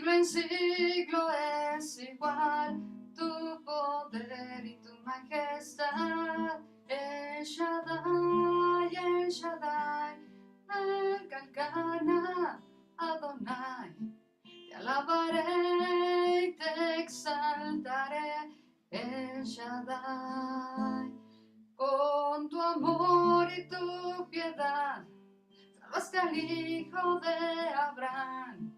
siglo en siglo es igual tu poder y tu majestad. El Shaddai, el Shaddai, el Elkanah, Adonai. Te alabaré y te exaltaré, el Shaddai. Con tu amor y tu piedad salvaste al hijo de Abraham.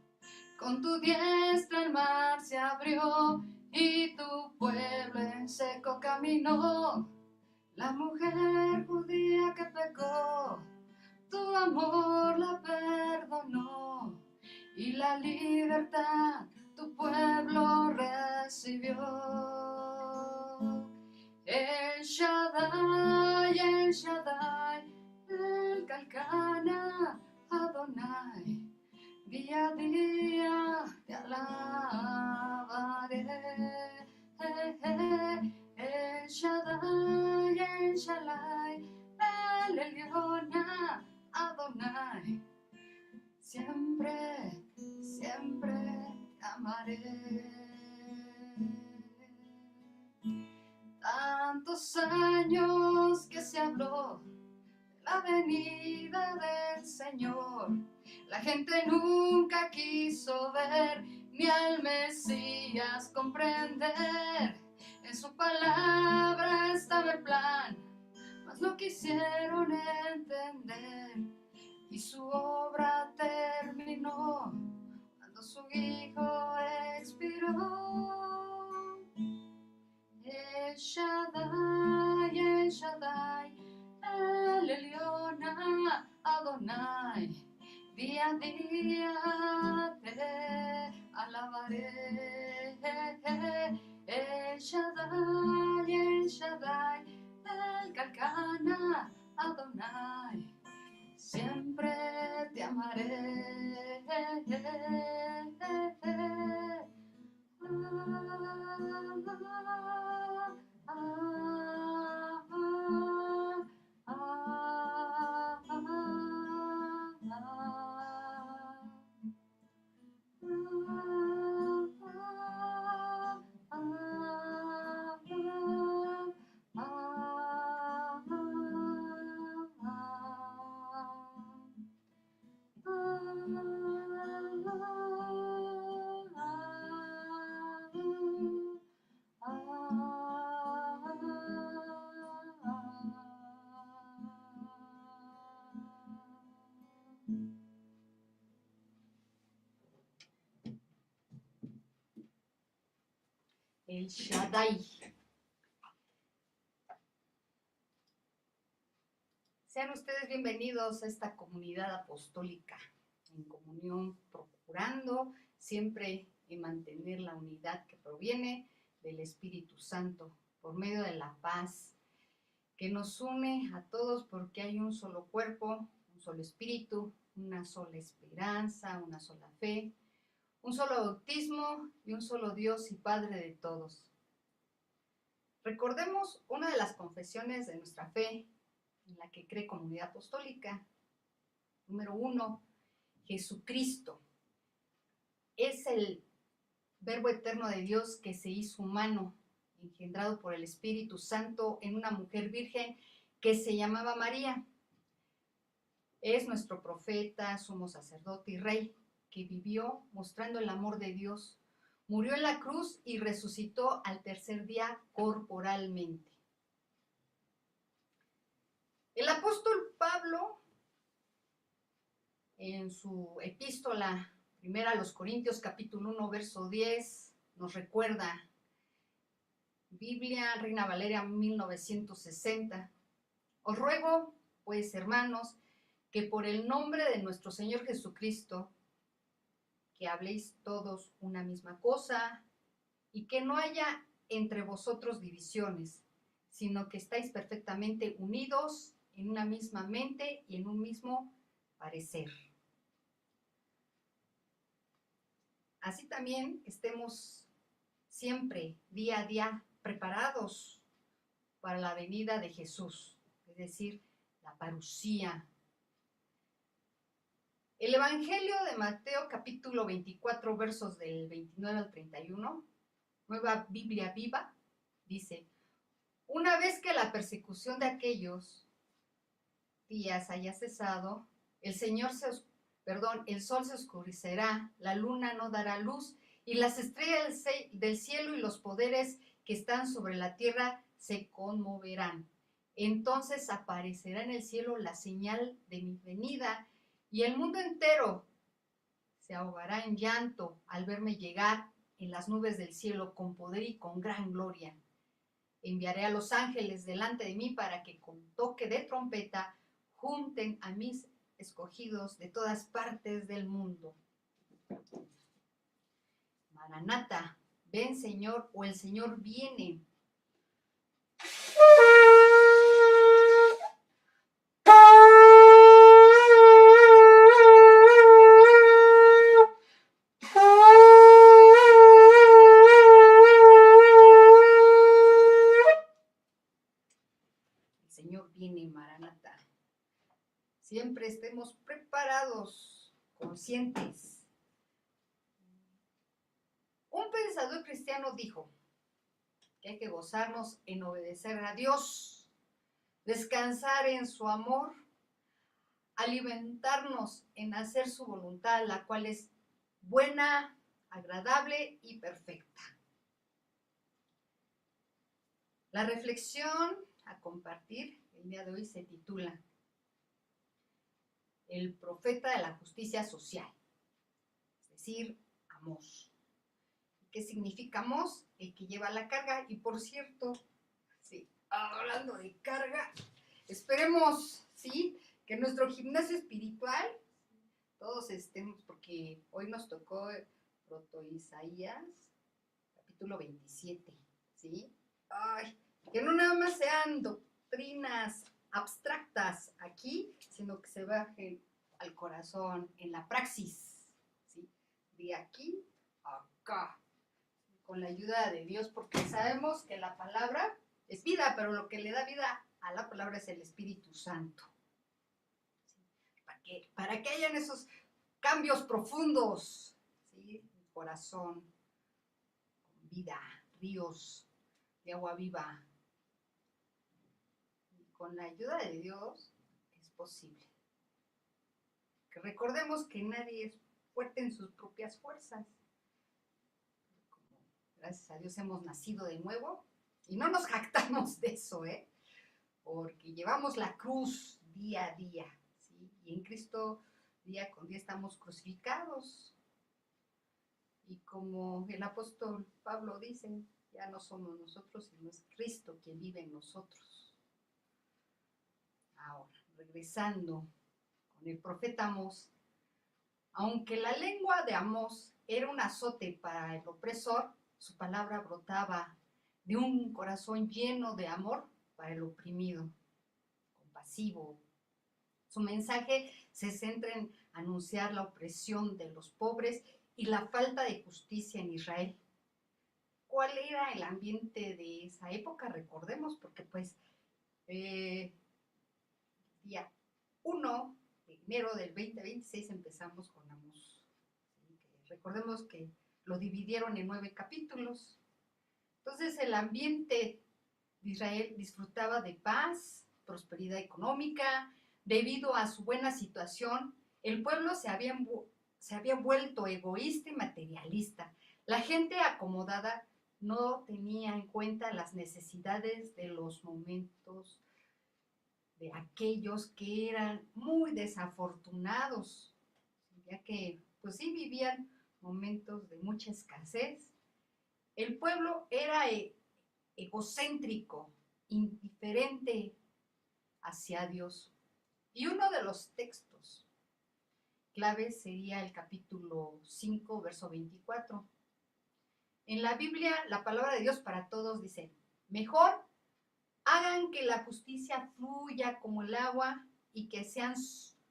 Con tu diestra el mar se abrió y tu pueblo en seco caminó. La mujer judía que pecó, tu amor la perdonó, y la libertad tu pueblo recibió. El Shaddai, el Shaddai, el Elkanah, Adonai. Día a día te alabaré. El Shaddai, el Shaddai, el Elionah, Adonai. Siempre, siempre te amaré. Tantos años que se habló de la venida del Señor. La gente nunca quiso ver ni al Mesías comprender. En su palabra estaba el plan, mas no quisieron entender. Y su obra terminó cuando su hijo expiró. El Shaddai, el Shaddai, el Elionah, Adonai. Día a día te alabaré. El Shaddai, el Shaddai, el Elkanah, Adonai. Siempre te amaré. El Shaddai. Sean ustedes bienvenidos a esta comunidad apostólica en comunión, procurando siempre mantener la unidad que proviene del Espíritu Santo por medio de la paz que nos une a todos, porque hay un solo cuerpo, un solo espíritu, una sola esperanza, una sola fe, un solo bautismo y un solo Dios y Padre de todos. Recordemos una de las confesiones de nuestra fe en la que cree Comunidad Apostólica. Número 1, Jesucristo es el Verbo eterno de Dios que se hizo humano, engendrado por el Espíritu Santo en una mujer virgen que se llamaba María. Es nuestro profeta, sumo sacerdote y rey, que vivió mostrando el amor de Dios, murió en la cruz y resucitó al tercer día corporalmente. El apóstol Pablo, en su epístola primera a los Corintios, capítulo 1, verso 10, nos recuerda, Biblia, Reina Valeria 1960, os ruego, pues, hermanos, que por el nombre de nuestro Señor Jesucristo, que habléis todos una misma cosa y que no haya entre vosotros divisiones, sino que estáis perfectamente unidos en una misma mente y en un mismo parecer. Así también estemos siempre, día a día, preparados para la venida de Jesús, es decir, la parusía. El Evangelio de Mateo, capítulo 24, versos del 29 al 31, Nueva Biblia Viva, dice: una vez que la persecución de aquellos días haya cesado, el sol se oscurecerá, la luna no dará luz, y las estrellas del cielo y los poderes que están sobre la tierra se conmoverán. Entonces aparecerá en el cielo la señal de mi venida, y el mundo entero se ahogará en llanto al verme llegar en las nubes del cielo con poder y con gran gloria. Enviaré a los ángeles delante de mí para que con toque de trompeta junten a mis escogidos de todas partes del mundo. Maranata, ven Señor, o el Señor viene. El Señor viene, Maranata. Siempre estemos preparados, conscientes. Un pensador cristiano dijo que hay que gozarnos en obedecer a Dios, descansar en su amor, alimentarnos en hacer su voluntad, la cual es buena, agradable y perfecta. La reflexión a compartir el día de hoy se titula El profeta de la justicia social, es decir, Amós. ¿Qué significa Amós? El que lleva la carga. Y por cierto, sí, hablando de carga, esperemos, ¿sí?, que en nuestro gimnasio espiritual todos estemos, porque hoy nos tocó Proto Isaías, capítulo 27, ¿sí? Ay, que no nada más sean doctrinas abstractas aquí, sino que se bajen al corazón en la praxis, ¿sí? De aquí a acá, con la ayuda de Dios, porque sabemos que la palabra es vida, pero lo que le da vida a la palabra es el Espíritu Santo. ¿Sí? Para que hayan esos cambios profundos, ¿sí? El corazón, con vida, ríos de agua viva. Y con la ayuda de Dios es posible. Que recordemos que nadie es fuerte en sus propias fuerzas. Gracias a Dios hemos nacido de nuevo y no nos jactamos de eso, porque llevamos la cruz día a día, ¿sí? Y en Cristo día con día estamos crucificados. Y como el apóstol Pablo dice, ya no somos nosotros, sino es Cristo quien vive en nosotros. Ahora, regresando con el profeta Amós, aunque la lengua de Amós era un azote para el opresor, su palabra brotaba de un corazón lleno de amor para el oprimido, compasivo. Su mensaje se centra en anunciar la opresión de los pobres y la falta de justicia en Israel. ¿Cuál era el ambiente de esa época? Recordemos, porque pues día 1 de enero del 2026 empezamos con Amós. ¿Sí? Recordemos que lo dividieron en 9 capítulos. Entonces el ambiente de Israel disfrutaba de paz, prosperidad económica. Debido a su buena situación, el pueblo se había vuelto egoísta y materialista. La gente acomodada no tenía en cuenta las necesidades de los momentos de aquellos que eran muy desafortunados, ya que pues sí vivían momentos de mucha escasez. El pueblo era egocéntrico, indiferente hacia Dios. Y uno de los textos clave sería el capítulo 5, verso 24. En la Biblia, la palabra de Dios para todos dice: mejor hagan que la justicia fluya como el agua y que sean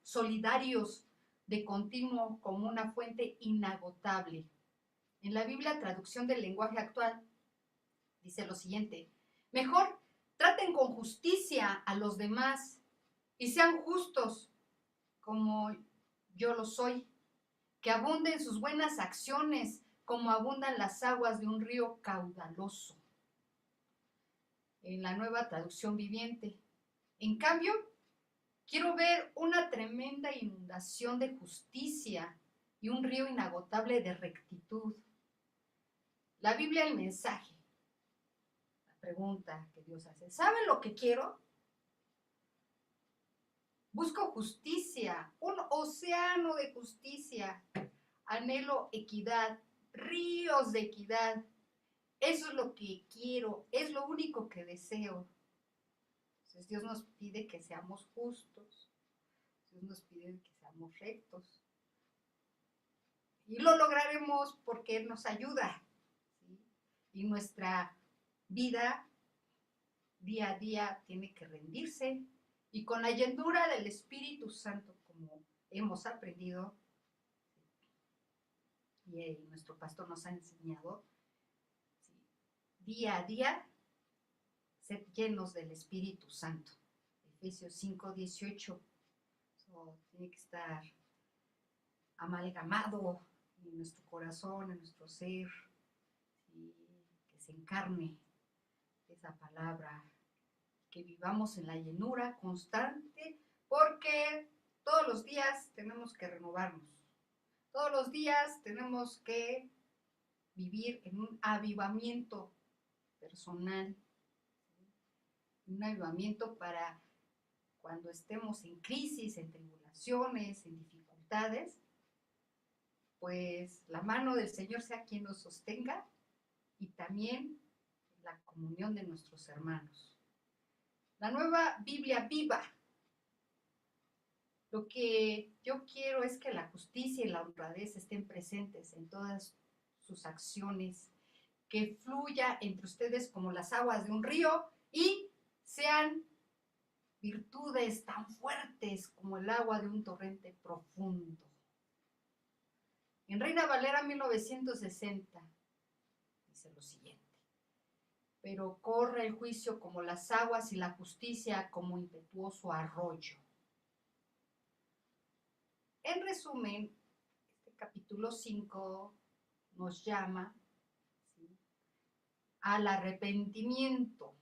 solidarios de continuo como una fuente inagotable. En la Biblia, traducción del lenguaje actual, dice lo siguiente: mejor traten con justicia a los demás y sean justos como yo lo soy, que abunden sus buenas acciones como abundan las aguas de un río caudaloso. En la Nueva Traducción Viviente. En cambio, quiero ver una tremenda inundación de justicia y un río inagotable de rectitud. La Biblia, el mensaje, la pregunta que Dios hace, ¿saben lo que quiero? Busco justicia, un océano de justicia, anhelo equidad, ríos de equidad. Eso es lo que quiero, es lo único que deseo. Entonces Dios nos pide que seamos justos, Dios nos pide que seamos rectos. Y lo lograremos porque Él nos ayuda, ¿sí? Y nuestra vida día a día tiene que rendirse. Y con la llenura del Espíritu Santo, como hemos aprendido, y nuestro pastor nos ha enseñado, ¿sí? Día a día, ser llenos del Espíritu Santo. Efesios 5:18. Eso tiene que estar amalgamado en nuestro corazón, en nuestro ser, ¿sí? Que se encarne esa palabra, que vivamos en la llenura constante, porque todos los días tenemos que renovarnos, todos los días tenemos que vivir en un avivamiento personal, un avivamiento para cuando estemos en crisis, en tribulaciones, en dificultades, pues la mano del Señor sea quien nos sostenga y también la comunión de nuestros hermanos. La Nueva Biblia Viva. Lo que yo quiero es que la justicia y la honradez estén presentes en todas sus acciones, que fluya entre ustedes como las aguas de un río y sean virtudes tan fuertes como el agua de un torrente profundo. En Reina Valera 1960 dice lo siguiente: pero corre el juicio como las aguas y la justicia como impetuoso arroyo. En resumen, este capítulo 5 nos llama, ¿sí?, al arrepentimiento.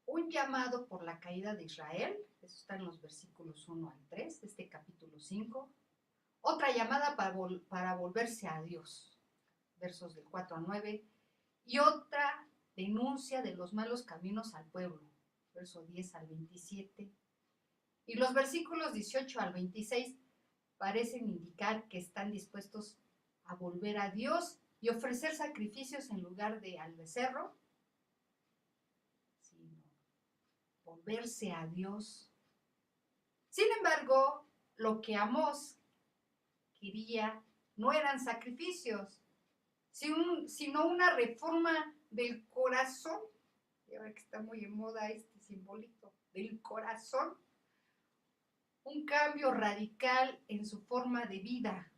Un llamado por la caída de Israel, eso está en los versículos 1 al 3 de este capítulo 5. Otra llamada para volverse a Dios, versos del 4 al 9. Y otra denuncia de los malos caminos al pueblo, verso 10 al 27. Y los versículos 18 al 26 parecen indicar que están dispuestos a volver a Dios y ofrecer sacrificios en lugar de al becerro, sino volverse a Dios. Sin embargo, lo que Amós quería no eran sacrificios, sino una reforma del corazón. Y ahora que está muy en moda este simbolito del corazón, un cambio radical en su forma de vida.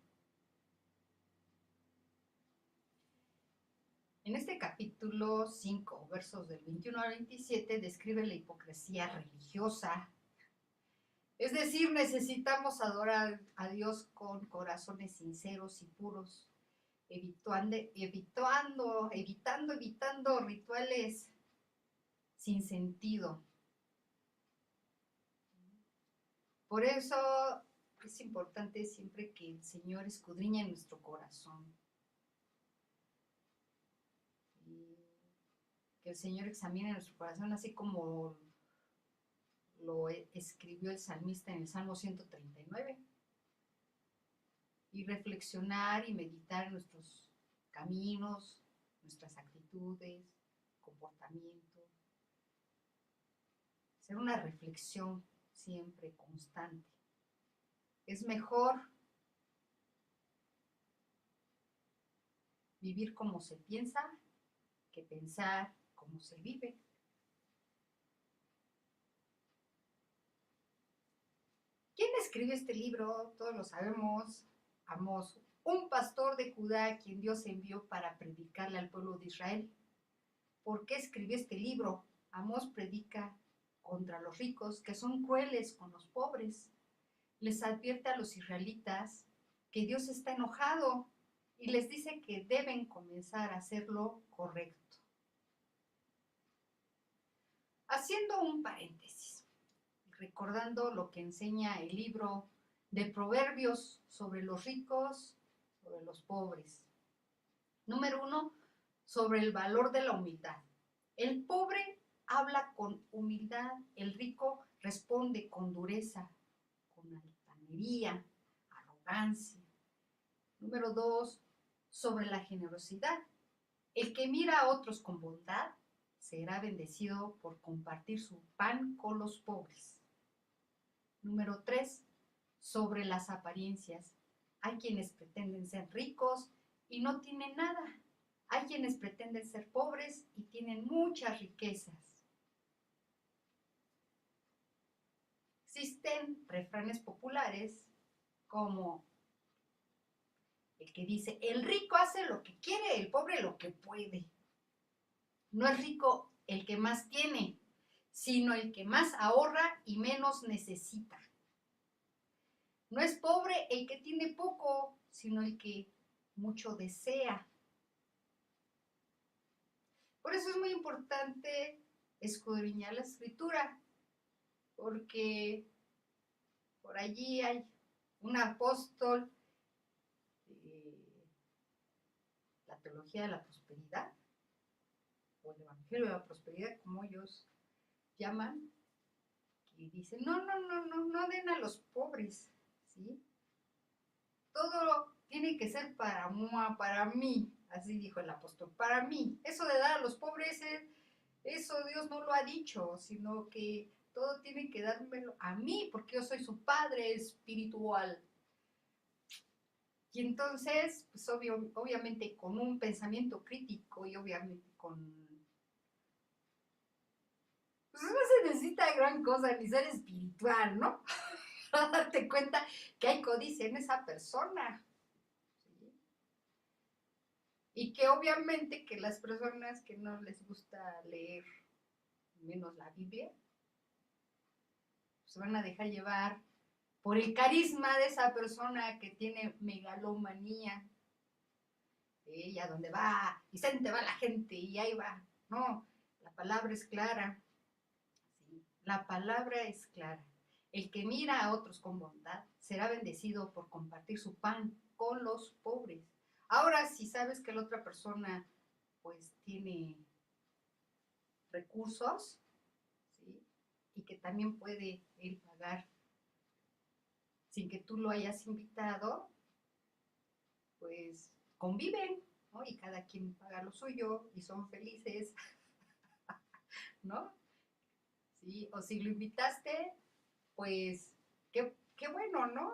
En este capítulo 5, versos del 21 al 27, describe la hipocresía religiosa. Es decir, necesitamos adorar a Dios con corazones sinceros y puros, evitando rituales sin sentido. Por eso es importante siempre que el Señor escudriñe nuestro corazón. Que el Señor examine nuestro corazón, así como lo escribió el salmista en el Salmo 139. Y reflexionar y meditar en nuestros caminos, nuestras actitudes, comportamientos. Hacer una reflexión siempre constante. Es mejor vivir como se piensa que pensar como se vive. ¿Quién escribió este libro? Todos lo sabemos. Amós, un pastor de Judá a quien Dios envió para predicarle al pueblo de Israel. ¿Por qué escribió este libro? Amós predica contra los ricos, que son crueles con los pobres. Les advierte a los israelitas que Dios está enojado y les dice que deben comenzar a hacer lo correcto. Haciendo un paréntesis, recordando lo que enseña el libro de Proverbios sobre los ricos, sobre los pobres. Número 1, sobre el valor de la humildad. El pobre habla con humildad, el rico responde con dureza, con altanería, arrogancia. Número 2, sobre la generosidad. El que mira a otros con bondad será bendecido por compartir su pan con los pobres. Número 3, sobre las apariencias. Hay quienes pretenden ser ricos y no tienen nada. Hay quienes pretenden ser pobres y tienen muchas riquezas. Existen refranes populares como el que dice, el rico hace lo que quiere, el pobre lo que puede. No es rico el que más tiene, sino el que más ahorra y menos necesita. No es pobre el que tiene poco, sino el que mucho desea. Por eso es muy importante escudriñar la escritura, porque por allí hay un apóstol de la teología de la prosperidad, o el evangelio de la prosperidad, como ellos llaman, que dice, no den a los pobres, ¿sí? Todo tiene que ser para mí, así dijo el apóstol, para mí. Eso de dar a los pobres, eso Dios no lo ha dicho, sino que todo tiene que dármelo a mí, porque yo soy su padre espiritual. Y entonces, pues obviamente con un pensamiento crítico y obviamente pues no se necesita gran cosa ni ser espiritual, ¿no? Para darte cuenta que hay codicia en esa persona. ¿Sí? Y que obviamente que las personas que no les gusta leer menos la Biblia, se van a dejar llevar por el carisma de esa persona que tiene megalomanía. Y a donde va, y se va la gente, y ahí va. No, la palabra es clara. ¿Sí? La palabra es clara. El que mira a otros con bondad será bendecido por compartir su pan con los pobres. Ahora, si sabes que la otra persona pues tiene recursos, ¿sí? Y que también puede él pagar sin que tú lo hayas invitado, pues conviven, ¿no? Y cada quien paga lo suyo y son felices, ¿no? ¿Sí? O si lo invitaste, pues qué bueno, ¿no?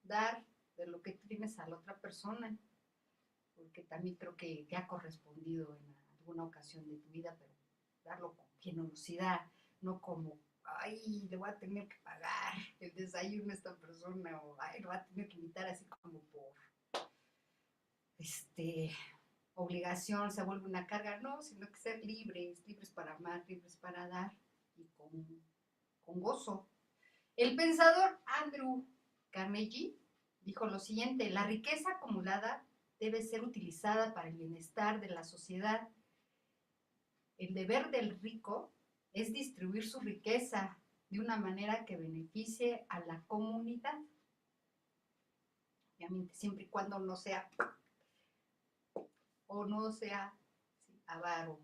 Dar de lo que tienes a la otra persona, porque también creo que te ha correspondido en alguna ocasión de tu vida, pero darlo con generosidad, no como, ay, le voy a tener que pagar el desayuno a esta persona, o ay, lo voy a tener que invitar así como por, obligación, se vuelve una carga, no, sino que ser libres, libres para amar, libres para dar, y con gozo. El pensador Andrew Carnegie dijo lo siguiente, la riqueza acumulada debe ser utilizada para el bienestar de la sociedad. El deber del rico es distribuir su riqueza de una manera que beneficie a la comunidad. Obviamente, siempre y cuando no sea sí, avaro.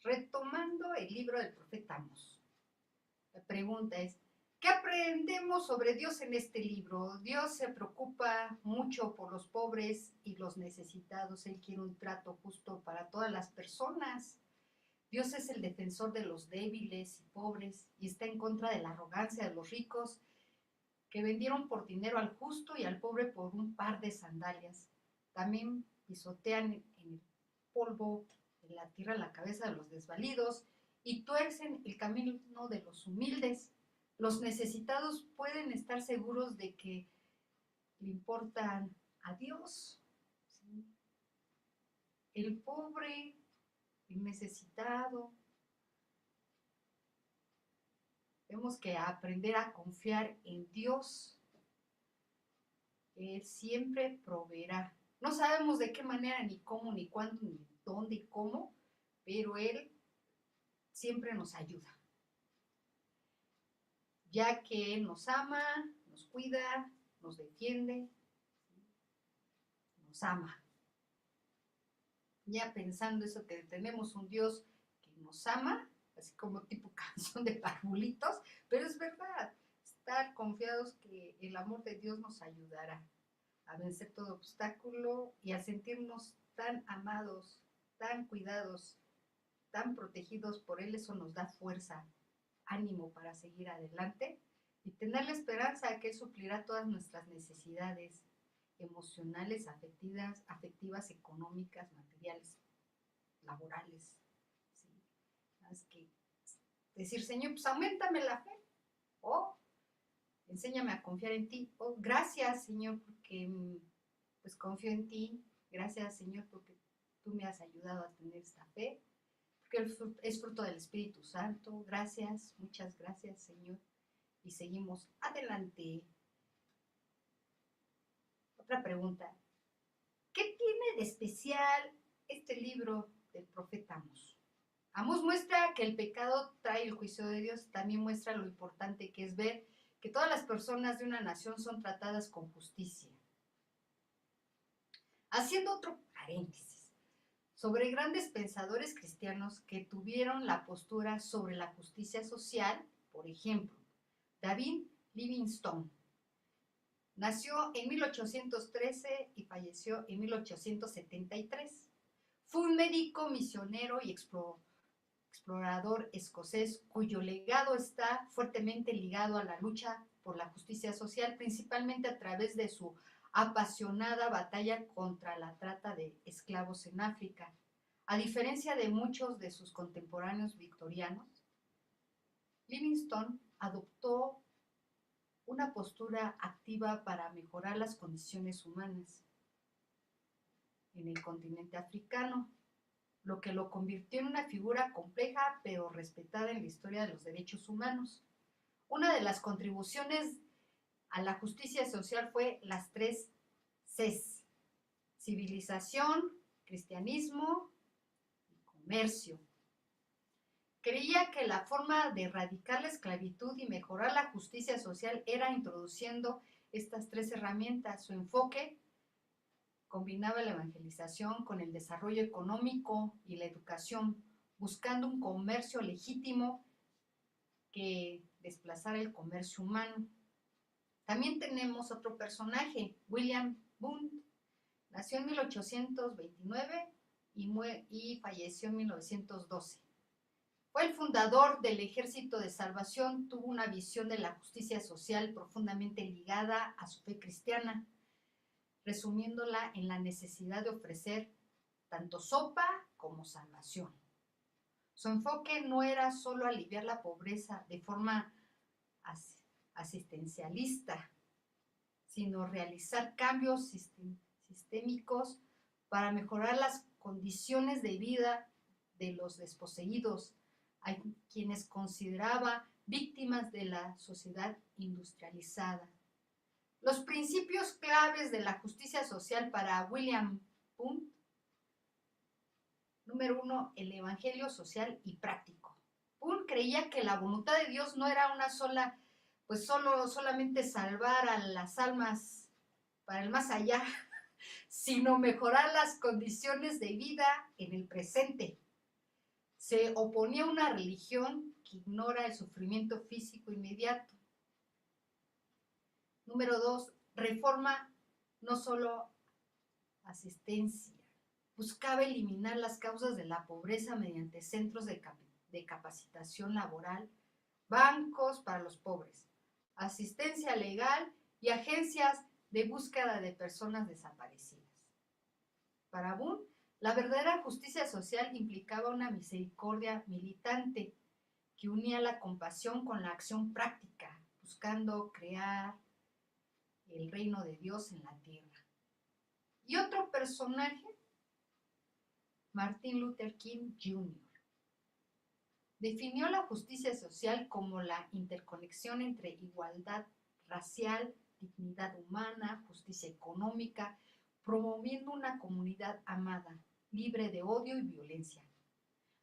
Retomando el libro del profeta Amós. La pregunta es, ¿qué aprendemos sobre Dios en este libro? Dios se preocupa mucho por los pobres y los necesitados. Él quiere un trato justo para todas las personas. Dios es el defensor de los débiles y pobres y está en contra de la arrogancia de los ricos que vendieron por dinero al justo y al pobre por un par de sandalias. También pisotean en el polvo de la tierra la cabeza de los desvalidos y tuercen el camino de los humildes. Los necesitados pueden estar seguros de que le importan a Dios. ¿Sí? El pobre, el necesitado, Tenemos que aprender a confiar en Dios. Él siempre proveerá. No sabemos de qué manera, ni cómo, ni cuándo, ni dónde y cómo, pero Él siempre nos ayuda, ya que Él nos ama, nos cuida, nos defiende, nos ama. Ya pensando eso, que tenemos un Dios que nos ama, así como tipo canción de parvulitos, pero es verdad, estar confiados que el amor de Dios nos ayudará a vencer todo obstáculo y a sentirnos tan amados, tan cuidados, tan protegidos por Él. Eso nos da fuerza, ánimo para seguir adelante y tener la esperanza de que Él suplirá todas nuestras necesidades emocionales, afectivas, económicas, materiales, laborales. ¿Sí? Es que decir, Señor, pues aumentame la fe, o enséñame a confiar en ti, o gracias, Señor, porque pues confío en ti, gracias, Señor, porque tú me has ayudado a tener esta fe, porque es fruto del Espíritu Santo. Gracias, muchas gracias, Señor. Y seguimos adelante. Otra pregunta. ¿Qué tiene de especial este libro del profeta Amós? Amós muestra que el pecado trae el juicio de Dios. También muestra lo importante que es ver que todas las personas de una nación son tratadas con justicia. Haciendo otro paréntesis, sobre grandes pensadores cristianos que tuvieron la postura sobre la justicia social, por ejemplo, David Livingstone. Nació en 1813 y falleció en 1873. Fue un médico, misionero y explorador escocés cuyo legado está fuertemente ligado a la lucha por la justicia social, principalmente a través de su apasionada batalla contra la trata de esclavos en África. A diferencia de muchos de sus contemporáneos victorianos, Livingstone adoptó una postura activa para mejorar las condiciones humanas en el continente africano, lo que lo convirtió en una figura compleja pero respetada en la historia de los derechos humanos. Una de las contribuciones a la justicia social fue las 3 Cs: civilización, cristianismo y comercio. Creía que la forma de erradicar la esclavitud y mejorar la justicia social era introduciendo estas 3 herramientas. Su enfoque combinaba la evangelización con el desarrollo económico y la educación, buscando un comercio legítimo que desplazara el comercio humano. También tenemos otro personaje, William Booth. Nació en 1829 y falleció en 1912. Fue el fundador del Ejército de Salvación, tuvo una visión de la justicia social profundamente ligada a su fe cristiana, resumiéndola en la necesidad de ofrecer tanto sopa como salvación. Su enfoque no era solo aliviar la pobreza de forma asistencialista, sino realizar cambios sistémicos para mejorar las condiciones de vida de los desposeídos, a quienes consideraba víctimas de la sociedad industrializada. Los principios claves de la justicia social para William Booth. Número 1, el evangelio social y práctico. Booth creía que la voluntad de Dios no era una sola, pues solamente salvar a las almas para el más allá, sino mejorar las condiciones de vida en el presente. Se oponía a una religión que ignora el sufrimiento físico inmediato. Número 2, reforma, no solo asistencia. Buscaba eliminar las causas de la pobreza mediante centros de capacitación laboral, bancos para los pobres, asistencia legal y agencias de búsqueda de personas desaparecidas. Para Booth, la verdadera justicia social implicaba una misericordia militante que unía la compasión con la acción práctica, buscando crear el reino de Dios en la tierra. Y otro personaje, Martin Luther King Jr. Definió la justicia social como la interconexión entre igualdad racial, dignidad humana, justicia económica, promoviendo una comunidad amada, libre de odio y violencia.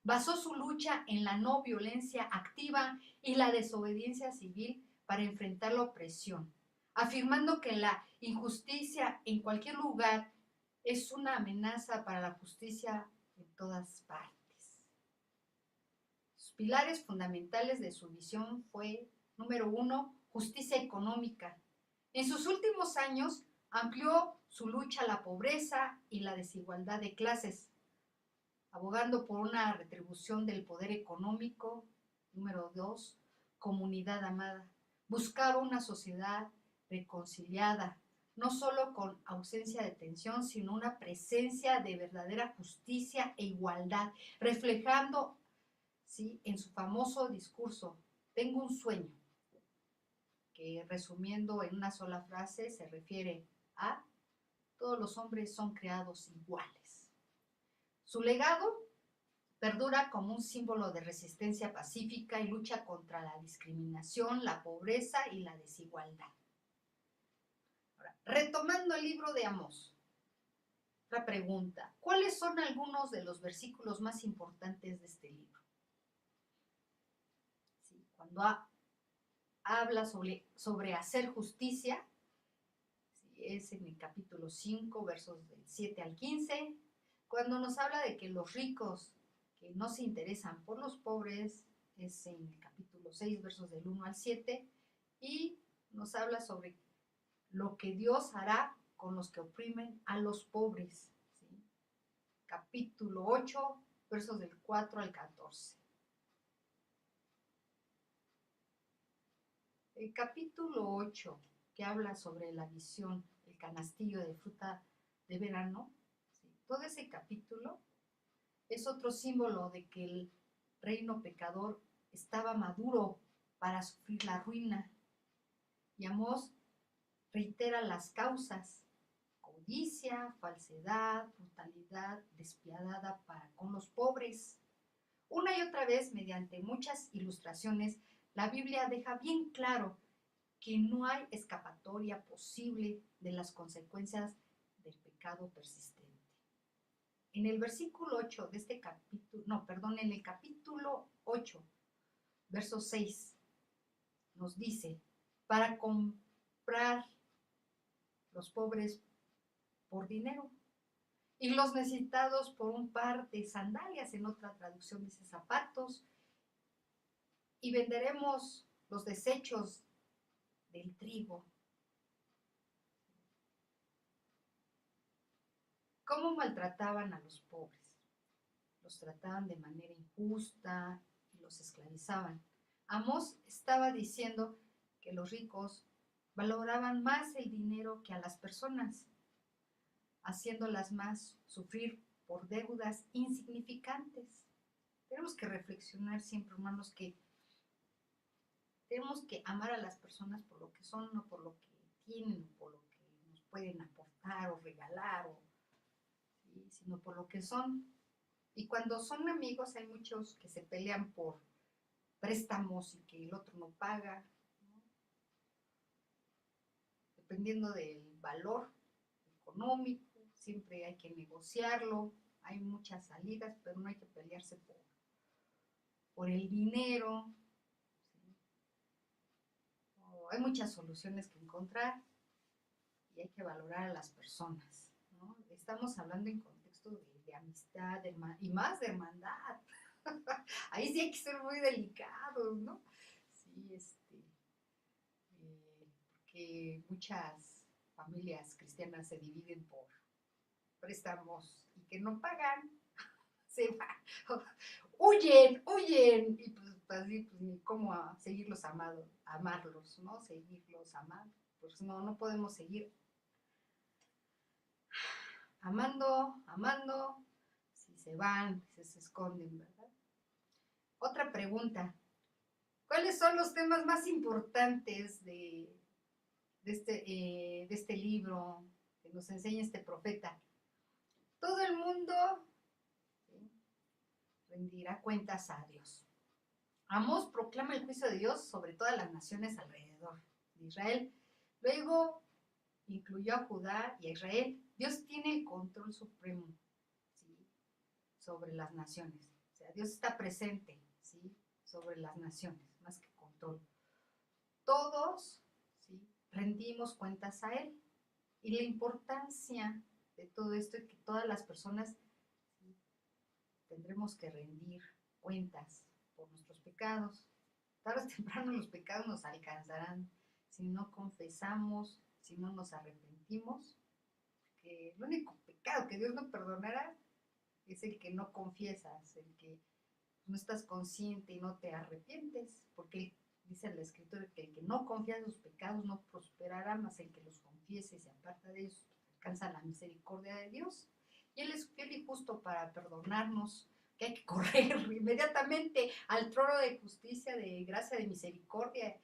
Basó su lucha en la no violencia activa y la desobediencia civil para enfrentar la opresión, afirmando que la injusticia en cualquier lugar es una amenaza para la justicia en todas partes. Los pilares fundamentales de su visión fue, número 1, justicia económica. En sus últimos años amplió su lucha a la pobreza y la desigualdad de clases, abogando por una retribución del poder económico. Número 2, comunidad amada. Buscaba una sociedad reconciliada, no solo con ausencia de tensión, sino una presencia de verdadera justicia e igualdad, reflejando, ¿sí?, en su famoso discurso, tengo un sueño, que resumiendo en una sola frase se refiere a todos los hombres son creados iguales. Su legado perdura como un símbolo de resistencia pacífica y lucha contra la discriminación, la pobreza y la desigualdad. Ahora, retomando el libro de Amós, otra pregunta, ¿cuáles son algunos de los versículos más importantes de este libro? Sí, cuando habla sobre hacer justicia, sí, es en el capítulo 5, versos del 7 al 15, cuando nos habla de que los ricos que no se interesan por los pobres, es en el capítulo 6, versos del 1 al 7, y nos habla sobre lo que Dios hará con los que oprimen a los pobres, ¿sí? Capítulo 8, versos del 4 al 14. El capítulo 8, que habla sobre la visión, el canastillo de fruta de verano, ¿sí?, todo ese capítulo es otro símbolo de que el reino pecador estaba maduro para sufrir la ruina. Y Amós reitera las causas: codicia, falsedad, brutalidad despiadada para con los pobres. Una y otra vez, mediante muchas ilustraciones, la Biblia deja bien claro que no hay escapatoria posible de las consecuencias del pecado persistente. En el versículo 8 de este capítulo, en el capítulo 8, verso 6, nos dice, para comprar los pobres por dinero y los necesitados por un par de sandalias, en otra traducción dice zapatos, y venderemos los desechos del trigo. ¿Cómo maltrataban a los pobres? Los trataban de manera injusta y los esclavizaban. Amós estaba diciendo que los ricos valoraban más el dinero que a las personas, haciéndolas más sufrir por deudas insignificantes. Tenemos que reflexionar siempre, hermanos, que tenemos que amar a las personas por lo que son, no por lo que tienen, por lo que nos pueden aportar o regalar, ¿sí?, sino por lo que son. Y cuando son amigos hay muchos que se pelean por préstamos y que el otro no paga, ¿no?, dependiendo del valor económico, siempre hay que negociarlo, hay muchas salidas, pero no hay que pelearse por el dinero, ¿sí? Hay muchas soluciones que encontrar y hay que valorar a las personas, ¿no? Estamos hablando en contexto de amistad y más de hermandad. Ahí sí hay que ser muy delicados, ¿no? Sí, porque muchas familias cristianas se dividen por préstamos y que no pagan, se van, huyen, y pues así pues ni cómo seguirlos amarlos, ¿no? Seguirlos amando, pues no podemos seguir amando, si se van, si se esconden, ¿verdad? Otra pregunta, ¿cuáles son los temas más importantes de este libro que nos enseña este profeta? Todo el mundo, ¿sí?, rendirá cuentas a Dios. Amós proclama el juicio de Dios sobre todas las naciones alrededor de Israel. Luego incluyó a Judá y a Israel. Dios tiene el control supremo, ¿sí?, sobre las naciones. O sea, Dios está presente, ¿sí?, sobre las naciones, más que control. Todos, ¿sí?, rendimos cuentas a Él. Y la importancia de todo esto es que todas las personas, ¿sí?, tendremos que rendir cuentas por nuestros pecados. Tarde o temprano los pecados nos alcanzarán si no confesamos, si no nos arrepentimos. Que el único pecado que Dios no perdonará es el que no confiesas, el que no estás consciente y no te arrepientes, porque dice la Escritura que el que no confía en sus pecados no prosperará, más el que los confiese y se aparta de ellos alcanza la misericordia de Dios. Y Él es fiel y justo para perdonarnos, que hay que correr inmediatamente al trono de justicia, de gracia, de misericordia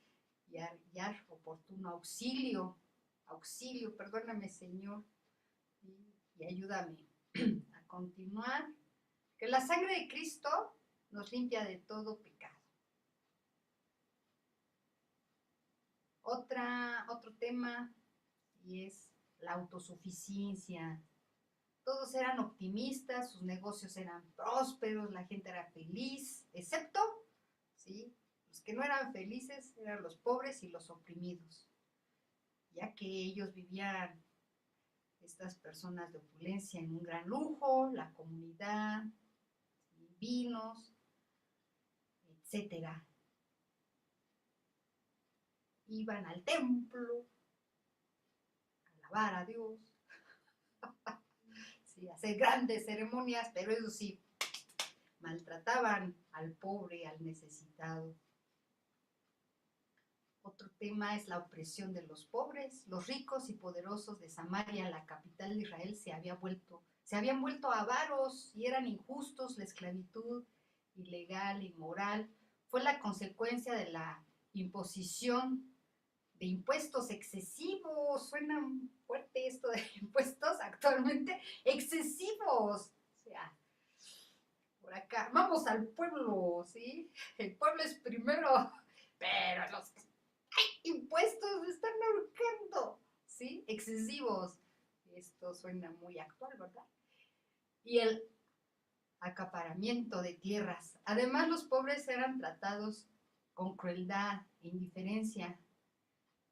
y hallar oportuno auxilio. Auxilio, perdóname, Señor, y ayúdame a continuar. Que la sangre de Cristo nos limpia de todo pecado. Otro tema, y es la autosuficiencia. Todos eran optimistas, sus negocios eran prósperos, la gente era feliz, excepto, ¿sí?, los que no eran felices eran los pobres y los oprimidos, ya que ellos vivían, estas personas de opulencia, en un gran lujo, la comunidad, ¿sí?, vinos, etcétera. Iban al templo a alabar a Dios, ¿sí?, a hacer grandes ceremonias, pero eso sí, maltrataban al pobre, al necesitado. Otro tema es la opresión de los pobres. Los ricos y poderosos de Samaria, la capital de Israel, se habían vuelto avaros y eran injustos. La esclavitud ilegal, inmoral, fue la consecuencia de la imposición de impuestos excesivos. Suena fuerte esto de impuestos actualmente, excesivos. O sea, por acá, vamos al pueblo, ¿sí? El pueblo es primero, pero los impuestos me están ahorcando, ¿sí? Excesivos. Esto suena muy actual, ¿verdad? Y el acaparamiento de tierras. Además, los pobres eran tratados con crueldad e indiferencia.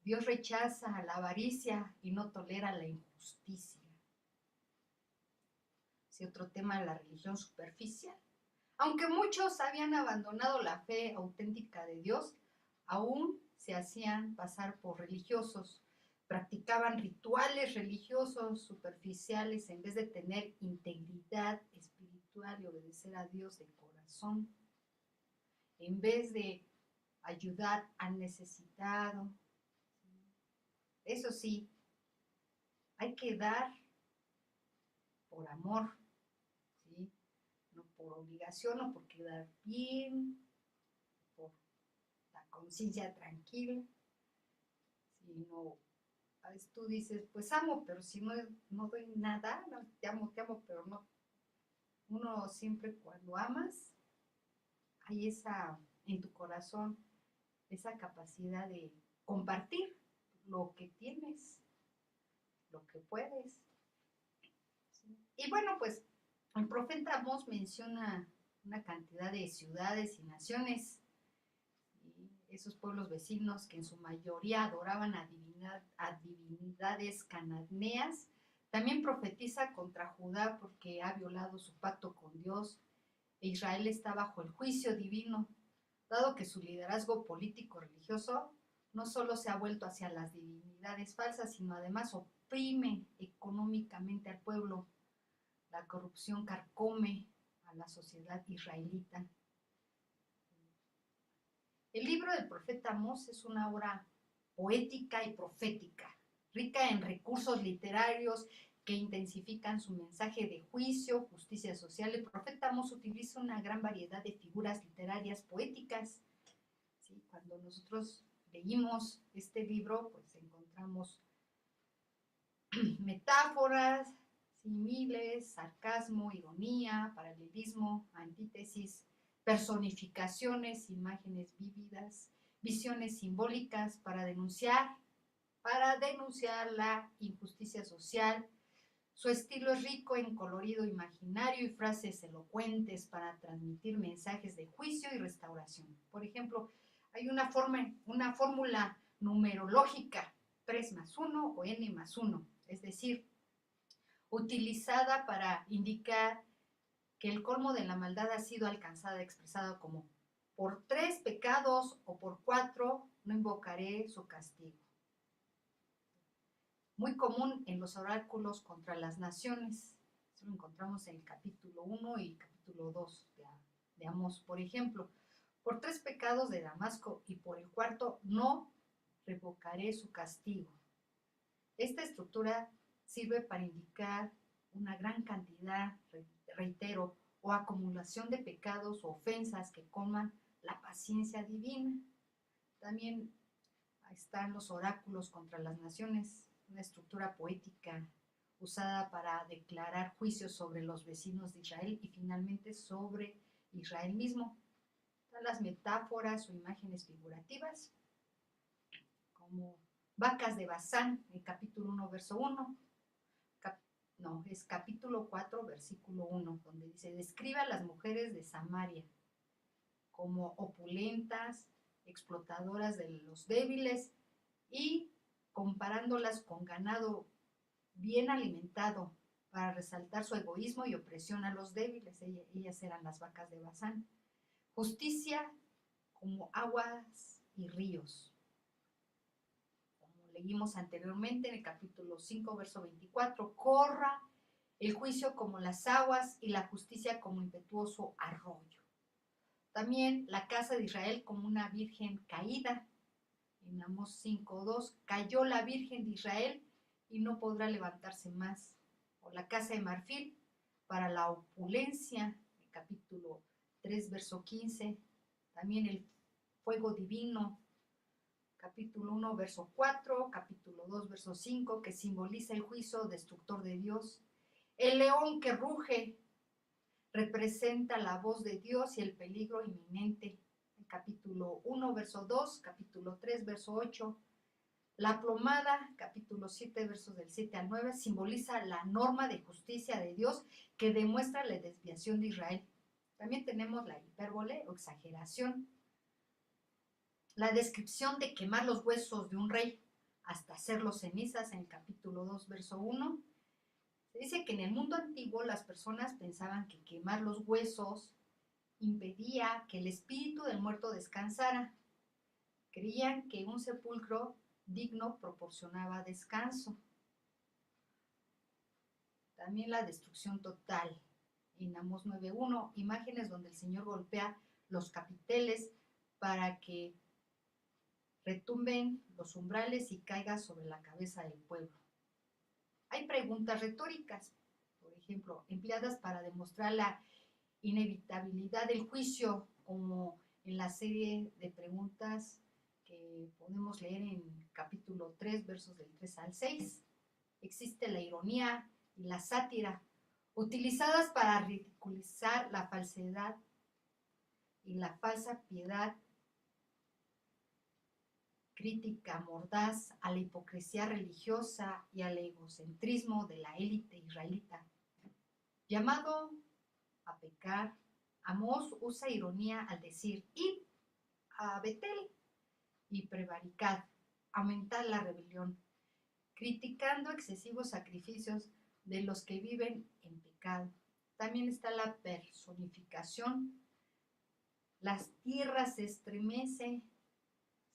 Dios rechaza la avaricia y no tolera la injusticia. Sí, otro tema, la religión superficial. Aunque muchos habían abandonado la fe auténtica de Dios, aún se hacían pasar por religiosos, practicaban rituales religiosos superficiales en vez de tener integridad espiritual y obedecer a Dios de corazón, en vez de ayudar al necesitado. Eso sí, hay que dar por amor, ¿sí?, no por obligación o por quedar bien, por la conciencia tranquila, sino a veces tú dices, pues amo, pero si no doy nada, no, te amo, pero no. Uno siempre cuando amas, hay en tu corazón, esa capacidad de compartir lo que tienes, lo que puedes. ¿Sí? Y bueno, pues el profeta Amós menciona una cantidad de ciudades y naciones, ¿sí?, esos pueblos vecinos que en su mayoría adoraban a divinidades cananeas. También profetiza contra Judá porque ha violado su pacto con Dios, e Israel está bajo el juicio divino, dado que su liderazgo político-religioso no solo se ha vuelto hacia las divinidades falsas, sino además oprime económicamente al pueblo. La corrupción carcome a la sociedad israelita. El libro del profeta Amós es una obra poética y profética, rica en recursos literarios que intensifican su mensaje de juicio, justicia social. El profeta Amós utiliza una gran variedad de figuras literarias poéticas. ¿Sí? Cuando nosotros leímos este libro, pues encontramos metáforas, símiles, sarcasmo, ironía, paralelismo, antítesis, personificaciones, imágenes vívidas, visiones simbólicas para denunciar la injusticia social. Su estilo es rico en colorido imaginario y frases elocuentes para transmitir mensajes de juicio y restauración. Por ejemplo, hay una fórmula numerológica, 3 más 1 o n más 1, es decir, utilizada para indicar que el colmo de la maldad ha sido alcanzada, expresada como: por 3 pecados o por 4 no invocaré su castigo. Muy común en los oráculos contra las naciones. Eso lo encontramos en el capítulo 1 y capítulo 2 de Amós. Por ejemplo, por 3 pecados de Damasco y por el 4 no revocaré su castigo. Esta estructura sirve para indicar una gran cantidad, reitero, o acumulación de pecados o ofensas que colman la paciencia divina. También están los oráculos contra las naciones, una estructura poética usada para declarar juicios sobre los vecinos de Israel y finalmente sobre Israel mismo. Están las metáforas o imágenes figurativas, como vacas de Basán, en capítulo 1, verso 1. Es capítulo 4, versículo 1, donde dice: describe a las mujeres de Samaria como opulentas, explotadoras de los débiles, y comparándolas con ganado bien alimentado para resaltar su egoísmo y opresión a los débiles. Ellas eran las vacas de Basán. Justicia como aguas y ríos. Como leímos anteriormente en el capítulo 5, verso 24, corra el juicio como las aguas y la justicia como impetuoso arroyo. También la casa de Israel como una virgen caída. En Amós 5:2, cayó la Virgen de Israel y no podrá levantarse más. O la casa de marfil para la opulencia, el capítulo 3, verso 15. También el fuego divino, capítulo 1, verso 4, capítulo 2, verso 5, que simboliza el juicio destructor de Dios. El león que ruge representa la voz de Dios y el peligro inminente. Capítulo 1, verso 2, capítulo 3, verso 8. La plomada, capítulo 7, versos del 7 al 9, simboliza la norma de justicia de Dios que demuestra la desviación de Israel. También tenemos la hipérbole o exageración. La descripción de quemar los huesos de un rey hasta hacerlos cenizas en el capítulo 2, verso 1. Se dice que en el mundo antiguo las personas pensaban que quemar los huesos impedía que el espíritu del muerto descansara. Creían que un sepulcro digno proporcionaba descanso. También la destrucción total. En Amós 9:1, imágenes donde el Señor golpea los capiteles para que retumben los umbrales y caiga sobre la cabeza del pueblo. Hay preguntas retóricas, por ejemplo, empleadas para demostrar la inevitabilidad del juicio, como en la serie de preguntas que podemos leer en capítulo 3, versos del 3 al 6. Existe la ironía y la sátira, utilizadas para ridiculizar la falsedad y la falsa piedad, crítica mordaz a la hipocresía religiosa y al egocentrismo de la élite israelita. Llamado a pecar, Amós usa ironía al decir: id a Betel y prevaricad, aumentar la rebelión, criticando excesivos sacrificios de los que viven en pecado. También está la personificación. Las tierras se estremecen,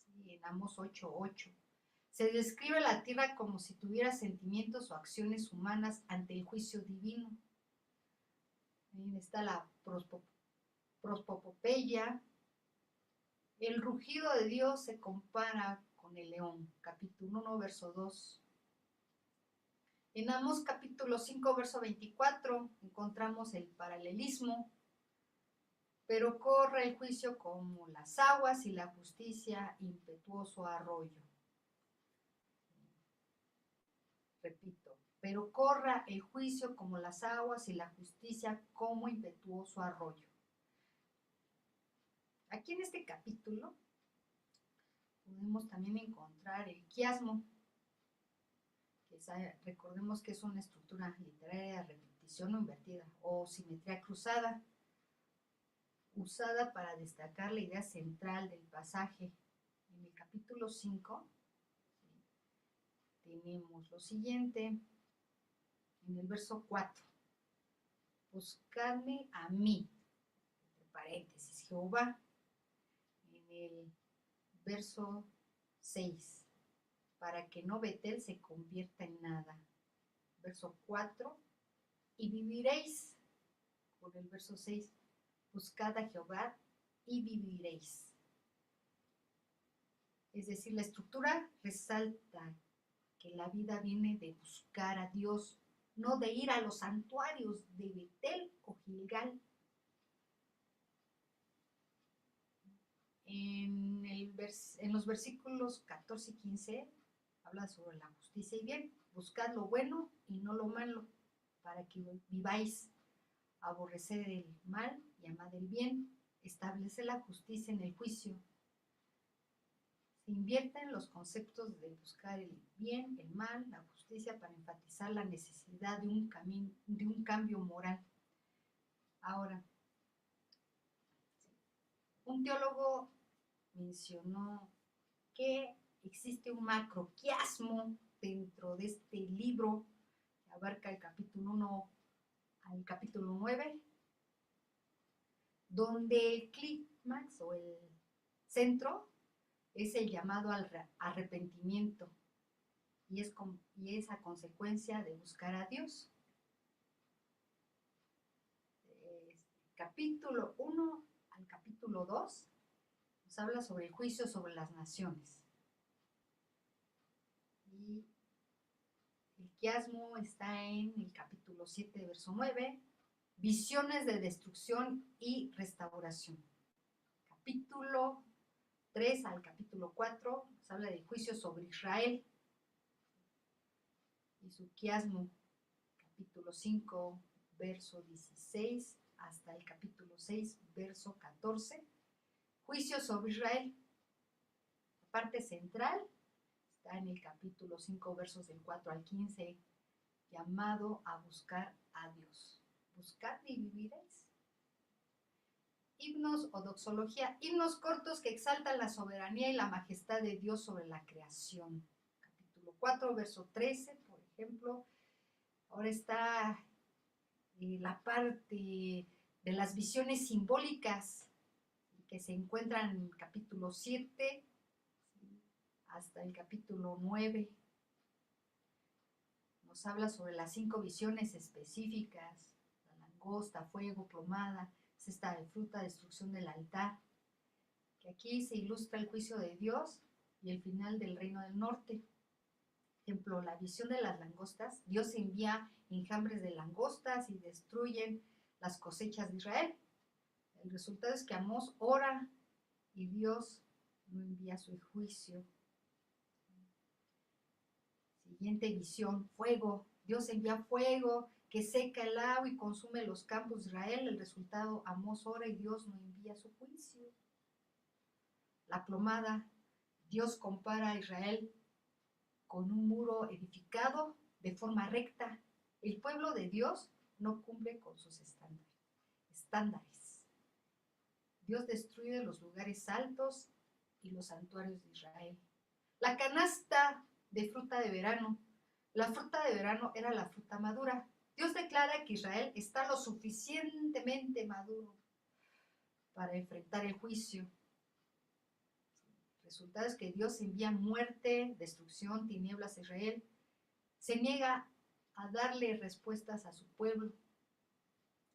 sí, en Amós 8:8. Se describe la tierra como si tuviera sentimientos o acciones humanas ante el juicio divino. También está la prospopopeya. El rugido de Dios se compara con el león. Capítulo 1, verso 2. En Amós capítulo 5, verso 24, encontramos el paralelismo. Pero corre el juicio como las aguas y la justicia impetuoso arroyo. Repito, pero corra el juicio como las aguas y la justicia como impetuoso arroyo. Aquí en este capítulo podemos también encontrar el quiasmo, que recordemos que es una estructura literaria de repetición o invertida o simetría cruzada, usada para destacar la idea central del pasaje. En el capítulo 5 tenemos lo siguiente, en el verso 4, buscadme a mí, entre paréntesis, Jehová. En el verso 6, para que no Betel se convierta en nada. Verso 4, y viviréis. Por el verso 6, buscad a Jehová y viviréis. Es decir, la estructura resalta que la vida viene de buscar a Dios, no de ir a los santuarios de Betel o Gilgal. En los versículos 14 y 15 habla sobre la justicia y bien. Buscad lo bueno y no lo malo, para que viváis. Aborreced el mal y amad el bien. Establece la justicia en el juicio. Se invierten los conceptos de buscar el bien, el mal, la justicia, para enfatizar la necesidad de un cambio moral. Ahora, un teólogo mencionó que existe un macroquiasmo dentro de este libro que abarca el capítulo 1 al capítulo 9, donde el clímax o el centro es el llamado al arrepentimiento y es a consecuencia de buscar a Dios. Capítulo 1 al capítulo 2 nos habla sobre el juicio sobre las naciones. Y el quiasmo está en el capítulo 7, verso 9, visiones de destrucción y restauración. Capítulo 3 al capítulo 4 nos habla del juicio sobre Israel y su quiasmo. Capítulo 5, verso 16 hasta el capítulo 6, verso 14, juicio sobre Israel. La parte central está en el capítulo 5, versos del 4 al 15, llamado a buscar a Dios. Buscad y viviréis. Himnos o doxología, himnos cortos que exaltan la soberanía y la majestad de Dios sobre la creación. Capítulo 4, verso 13, por ejemplo. Ahora está la parte de las visiones simbólicas que se encuentran en el capítulo 7 hasta el capítulo 9. Nos habla sobre las 5 visiones específicas: la langosta, fuego, plomada, cesta de fruta, destrucción del altar, que aquí se ilustra el juicio de Dios y el final del reino del norte. Por ejemplo, la visión de las langostas: Dios envía enjambres de langostas y destruyen las cosechas de Israel. El resultado es que Amós ora y Dios no envía su juicio. Siguiente visión: fuego. Dios envía fuego que seca el agua y consume los campos de Israel. El resultado: Amós ora y Dios no envía su juicio. La plomada: Dios compara a Israel con un muro edificado de forma recta. El pueblo de Dios no cumple con sus estándares. Dios destruye los lugares altos y los santuarios de Israel. La canasta de fruta de verano. La fruta de verano era la fruta madura. Dios declara que Israel está lo suficientemente maduro para enfrentar el juicio. El resultado es que Dios envía muerte, destrucción, tinieblas a Israel. Se niega a darle respuestas a su pueblo.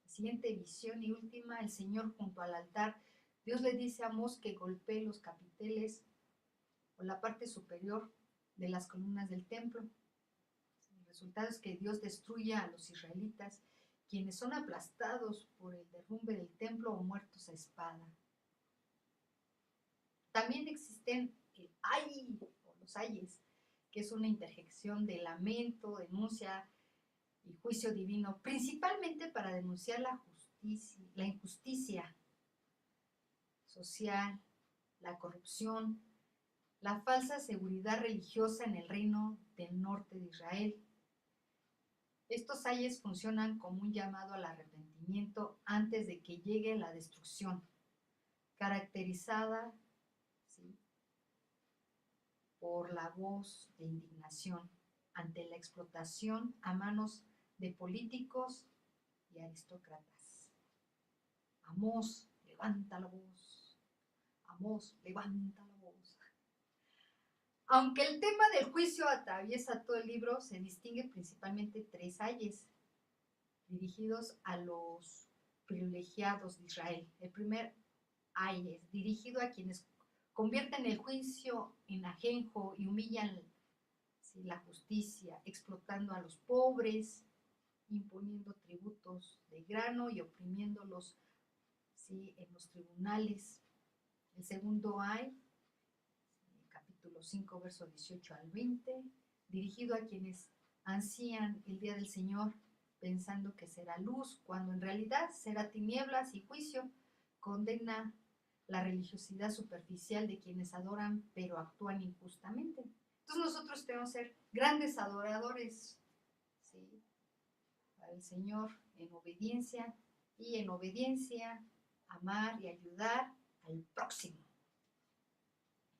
La siguiente visión y última: el Señor junto al altar. Dios le dice a Amós que golpee los capiteles o la parte superior de las columnas del templo. El resultado es que Dios destruye a los israelitas, quienes son aplastados por el derrumbe del templo o muertos a espada. También existen el ay o los ayes, que es una interjección de lamento, denuncia y juicio divino, principalmente para denunciar la injusticia. social, la corrupción, la falsa seguridad religiosa en el reino del norte de Israel. Estos ayes funcionan como un llamado al arrepentimiento antes de que llegue la destrucción, caracterizada, ¿sí?, por la voz de indignación ante la explotación a manos de políticos y aristócratas. Amós, levanta la voz. Amós, levanta la voz. Aunque el tema del juicio atraviesa todo el libro, se distingue principalmente tres ayes dirigidos a los privilegiados de Israel. El primer ay es dirigido a quienes convierten el juicio en ajenjo y humillan, ¿sí?, la justicia, explotando a los pobres, imponiendo tributos de grano y oprimiéndolos, ¿sí?, en los tribunales. El segundo ay, capítulo 5, verso 18 al 20, dirigido a quienes ansían el día del Señor, pensando que será luz, cuando en realidad será tinieblas y juicio. Condena la religiosidad superficial de quienes adoran pero actúan injustamente. Entonces nosotros tenemos que ser grandes adoradores, ¿sí?, al Señor en obediencia, y en obediencia amar y ayudar al próximo,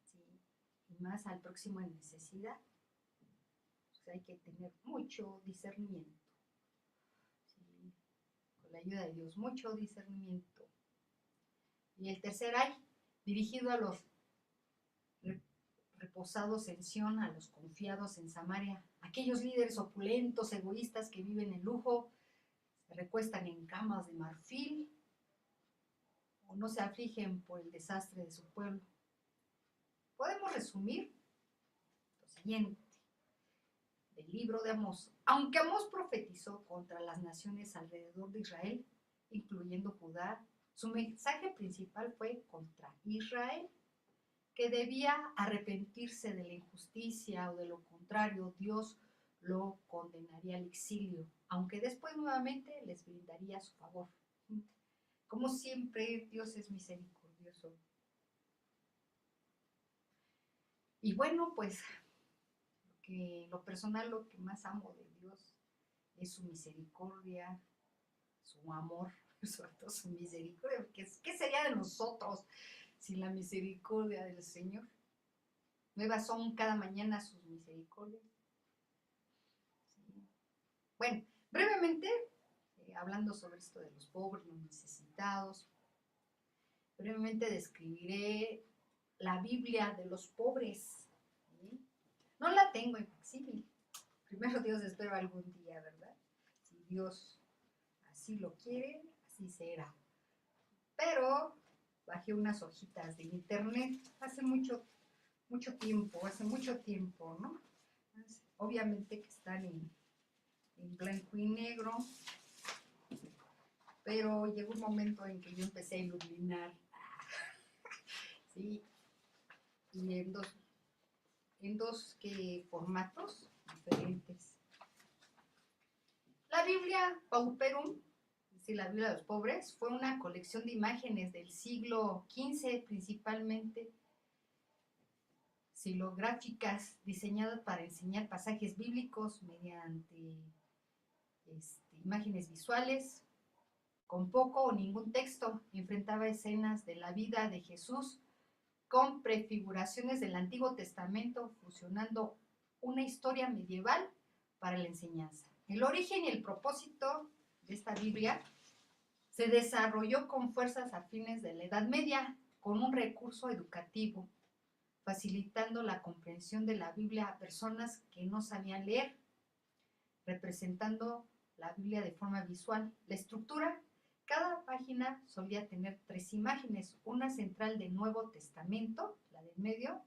¿sí?, y más al próximo en necesidad. Pues hay que tener mucho discernimiento, ¿sí?, con la ayuda de Dios, mucho discernimiento. Y el tercer ay, dirigido a los reposados en Sión, a los confiados en Samaria, aquellos líderes opulentos, egoístas que viven en lujo, se recuestan en camas de marfil o no se afligen por el desastre de su pueblo. Podemos resumir lo siguiente del libro de Amós. Aunque Amós profetizó contra las naciones alrededor de Israel, incluyendo Judá, su mensaje principal fue contra Israel, que debía arrepentirse de la injusticia, o de lo contrario, Dios lo condenaría al exilio, aunque después nuevamente les brindaría su favor. Como siempre, Dios es misericordioso. Y bueno, pues, lo personal, lo que más amo de Dios es su misericordia, su amor, sobre todo su misericordia, porque ¿qué sería de nosotros sin la misericordia del Señor? Nuevas son cada mañana sus misericordias. Sí. Bueno, brevemente, hablando sobre esto de los pobres, los necesitados, brevemente describiré la Biblia de los pobres, ¿sí? No la tengo en facsímil. Primero Dios, espero algún día, ¿verdad? Si Dios así lo quiere, así será. Pero bajé unas hojitas de internet hace mucho tiempo, ¿no? Obviamente que están en blanco y negro, pero llegó un momento en que yo empecé a iluminar, ¿sí? Y en dos formatos diferentes. La Biblia Pauperum, es decir, la Biblia de los pobres, fue una colección de imágenes del siglo XV, principalmente xilográficas, diseñadas para enseñar pasajes bíblicos mediante imágenes visuales, con poco o ningún texto. Enfrentaba escenas de la vida de Jesús con prefiguraciones del Antiguo Testamento, fusionando una historia medieval para la enseñanza. El origen y el propósito de esta Biblia se desarrolló con fuerzas a fines de la Edad Media, con un recurso educativo, facilitando la comprensión de la Biblia a personas que no sabían leer, representando la Biblia de forma visual. La estructura: cada página solía tener 3 imágenes, una central del Nuevo Testamento, la del medio,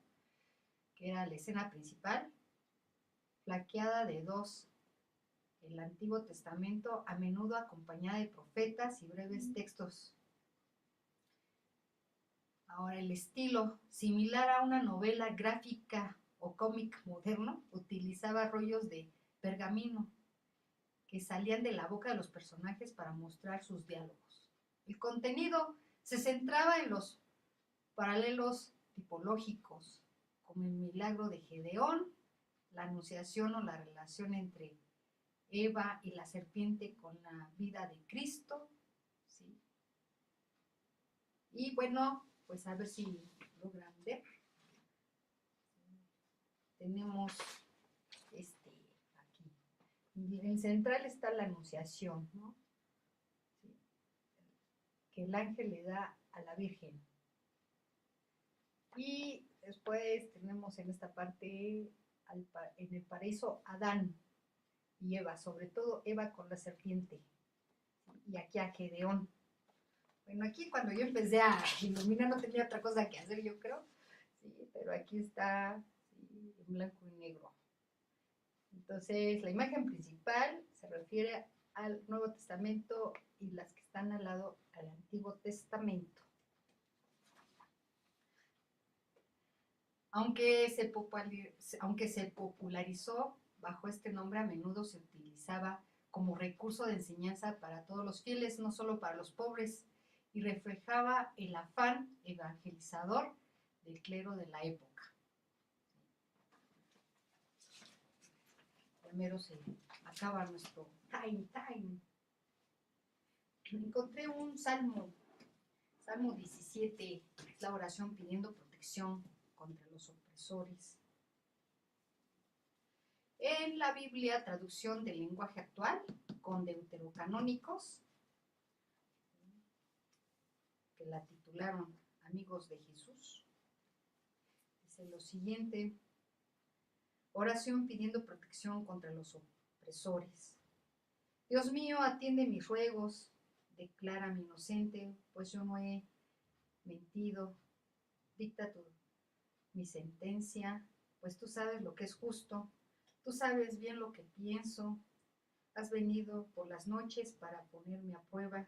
que era la escena principal, flanqueada de 2, el Antiguo Testamento, a menudo acompañada de profetas y breves textos. Ahora, el estilo, similar a una novela gráfica o cómic moderno, utilizaba rollos de pergamino que salían de la boca de los personajes para mostrar sus diálogos. El contenido se centraba en los paralelos tipológicos, como el milagro de Gedeón, la anunciación o la relación entre Eva y la serpiente con la vida de Cristo, ¿sí? Y bueno, pues a ver si logran ver. Tenemos aquí. En central está la anunciación, ¿no? ¿Sí? Que el ángel le da a la Virgen. Y después tenemos en esta parte, en el paraíso, Adán y Eva, sobre todo Eva con la serpiente. Y aquí a Gedeón. Bueno, aquí cuando yo empecé a iluminar no tenía otra cosa que hacer, yo creo. Sí, pero aquí está, sí, en blanco y negro. Entonces, la imagen principal se refiere al Nuevo Testamento y las que están al lado al Antiguo Testamento. Aunque se popularizó bajo este nombre, a menudo se utilizaba como recurso de enseñanza para todos los fieles, no solo para los pobres, y reflejaba el afán evangelizador del clero de la época. Primero se acaba nuestro time. Encontré un Salmo 17, es la oración pidiendo protección contra los opresores. En la Biblia, traducción del lenguaje actual, con deuterocanónicos, que la titularon Amigos de Jesús, dice lo siguiente: oración pidiendo protección contra los opresores. Dios mío, atiende mis ruegos, declárame inocente, pues yo no he mentido. Dicta mi sentencia, pues tú sabes lo que es justo, tú sabes bien lo que pienso. Has venido por las noches para ponerme a prueba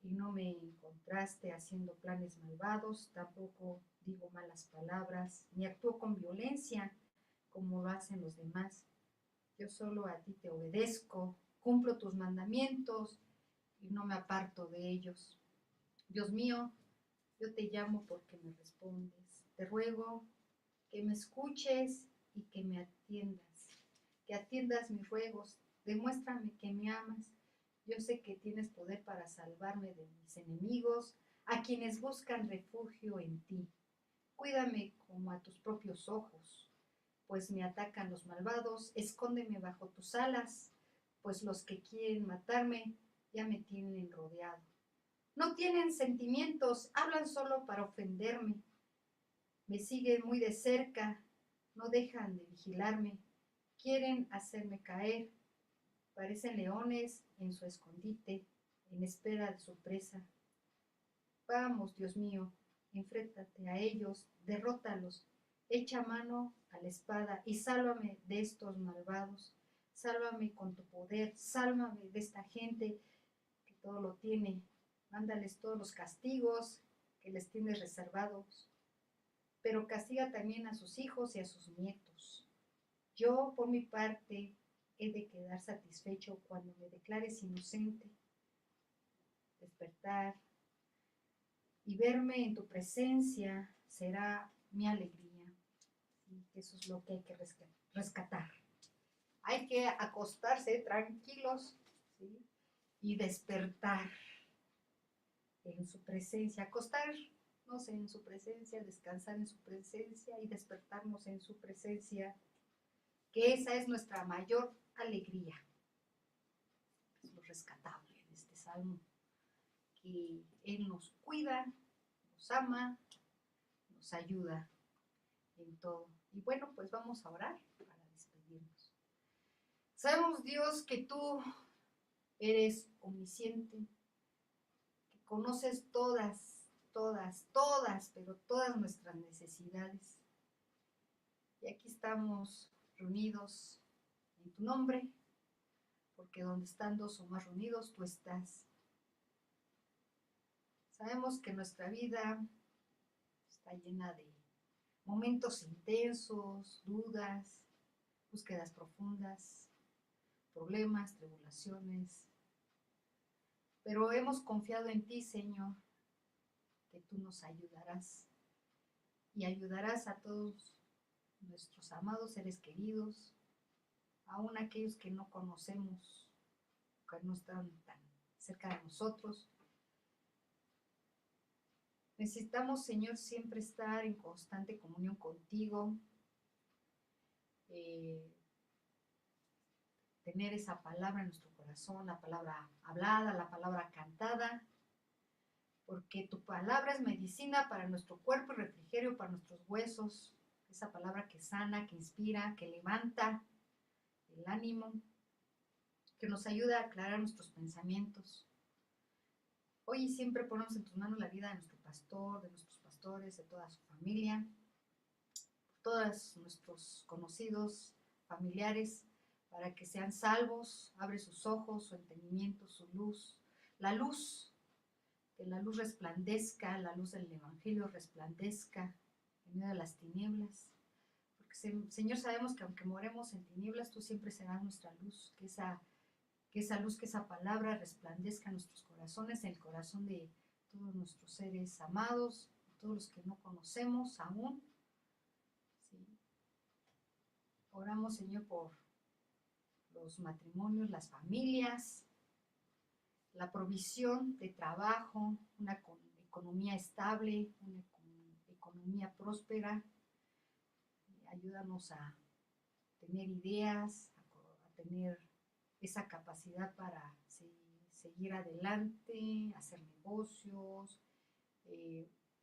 y no me encontraste haciendo planes malvados, tampoco digo malas palabras, ni actúo con violencia como lo hacen los demás. Yo solo a ti te obedezco, cumplo tus mandamientos y no me aparto de ellos. Dios mío, yo te llamo porque me respondes. Te ruego que me escuches y que me atiendas, que atiendas mis ruegos. Demuéstrame que me amas. Yo sé que tienes poder para salvarme de mis enemigos, a quienes buscan refugio en ti. Cuídame como a tus propios ojos, pues me atacan los malvados. Escóndeme bajo tus alas, pues los que quieren matarme ya me tienen rodeado. No tienen sentimientos, hablan solo para ofenderme. Me siguen muy de cerca, no dejan de vigilarme. Quieren hacerme caer. Parecen leones en su escondite, en espera de su presa. Vamos, Dios mío, enfréntate a ellos, derrótalos, echa mano a la espada y sálvame de estos malvados. Sálvame con tu poder, sálvame de esta gente que todo lo tiene. Mándales todos los castigos que les tienes reservados, pero castiga también a sus hijos y a sus nietos. Yo, por mi parte, he de quedar satisfecho cuando me declares inocente. Despertar y verme en tu presencia será mi alegría. ¿Sí? Eso es lo que hay que rescatar. Hay que acostarse tranquilos, ¿sí? Y despertar en su presencia, acostarnos en su presencia, descansar en su presencia y despertarnos en su presencia, que esa es nuestra mayor alegría. Es lo rescatable de este salmo, que Él nos cuida, nos ama, nos ayuda en todo. Y bueno, pues vamos a orar para despedirnos. Sabemos, Dios, que tú eres omnisciente, que conoces pero todas nuestras necesidades. Y aquí estamos reunidos en tu nombre, porque donde están dos o más reunidos, tú estás. Sabemos que nuestra vida está llena de momentos intensos, dudas, búsquedas profundas, problemas, tribulaciones. Pero hemos confiado en ti, Señor. que tú nos ayudarás y ayudarás a todos nuestros amados seres queridos, aún aquellos que no conocemos, que no están tan cerca de nosotros. Necesitamos, Señor, siempre estar en constante comunión contigo, tener esa palabra en nuestro corazón, la palabra hablada, la palabra cantada, porque tu palabra es medicina para nuestro cuerpo y refrigerio para nuestros huesos, esa palabra que sana, que inspira, que levanta el ánimo, que nos ayuda a aclarar nuestros pensamientos. Hoy y siempre ponemos en tus manos la vida de nuestro pastor, de nuestros pastores, de toda su familia, todos nuestros conocidos, familiares, para que sean salvos. Abre sus ojos, su entendimiento, su luz, que la luz resplandezca, la luz del Evangelio resplandezca en medio de las tinieblas. Porque, Señor, sabemos que aunque moremos en tinieblas, tú siempre serás nuestra luz, que esa luz, que esa palabra resplandezca en nuestros corazones, en el corazón de todos nuestros seres amados, todos los que no conocemos aún. ¿Sí? Oramos, Señor, por los matrimonios, las familias, la provisión de trabajo, una economía estable, una economía próspera. Ayúdanos a tener ideas, a tener esa capacidad para seguir adelante, hacer negocios,